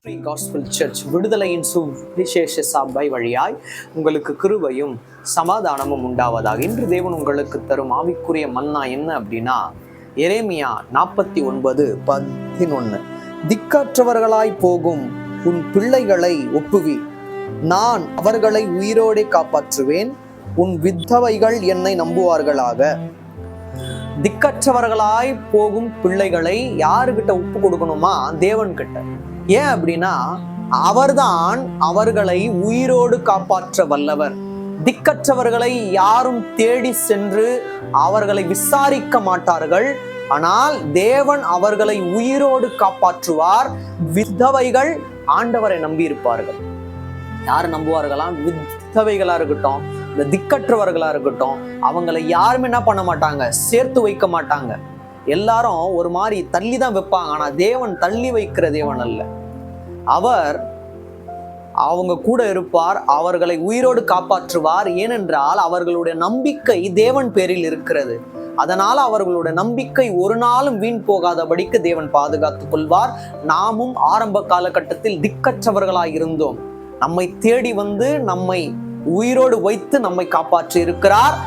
Free gospel search விடுதலையின் சுவிசேஷ சபை வழியாய் உங்களுக்கு கிருபையும் சமாதானமும் உண்டாவதாக. இன்று தேவன் உங்களுக்கு தரும் ஆவிக்குரிய மன்னா என்ன அப்படின்னா, எரேமியா 49:11. திக்கற்றவர்களாய் போகும் உன் பிள்ளைகளை ஒப்புவி, நான் அவர்களை உயிரோடே காப்பாற்றுவேன், உன் வித்தவைகள் என்னை நம்புவார்களாக. திக்கற்றவர்களாய் போகும் பிள்ளைகளை யாருக்கிட்ட ஒப்பு கொடுக்கணுமா? தேவன் கிட்ட. ஏன் அப்படின்னா, அவர்தான் அவர்களை உயிரோடு காப்பாற்ற வல்லவர். திக்கற்றவர்களை யாரும் தேடி சென்று அவர்களை விசாரிக்க மாட்டார்கள். ஆனால் தேவன் அவர்களை உயிரோடு காப்பாற்றுவார். விதவைகள் ஆண்டவரை நம்பி இருப்பார்கள். யார் நம்புவார்களாம்? விதவைகளா இருக்கட்டும், இந்த திக்கற்றவர்களா இருக்கட்டும், அவங்களை யாருமே என்ன பண்ண மாட்டாங்க, சேர்த்து வைக்க மாட்டாங்க. எல்லாரும் ஒரு மாதிரி தள்ளி தான் வைப்பாங்க. ஆனா தேவன் தள்ளி வைக்கிற தேவன் அல்ல. அவர் அவங்க கூட இருப்பார், அவர்களை உயிரோடு காப்பாற்றுவார். ஏனென்றால் அவர்களுடைய நம்பிக்கை தேவன் பேரில் இருக்கிறது. அதனால அவர்களுடைய நம்பிக்கை ஒரு நாளும் வீண் போகாதபடிக்கு தேவன் பாதுகாத்துக் கொள்வார். நாமும் ஆரம்ப காலகட்டத்தில் திக்கற்றவர்களாய் இருந்தோம். நம்மை தேடி வந்து நம்மை உயிரோடு வைத்து நம்மை காப்பாற்றி இருக்கிறார்.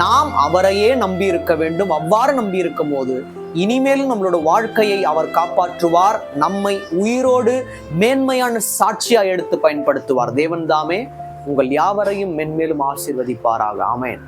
நாம் அவரையே நம்பி இருக்க வேண்டும். அவ்வாறு நம்பி இருக்கும் போது இனிமேலும் நம்மளோட வாழ்க்கையை அவர் காப்பாற்றுவார். நம்மை உயிரோடு மேன்மையான சாட்சியா எடுத்து பயன்படுத்துவார். தேவன் தாமே உங்கள் யாவரையும் மென்மேலும் ஆசீர்வதிப்பாராக. ஆமென்.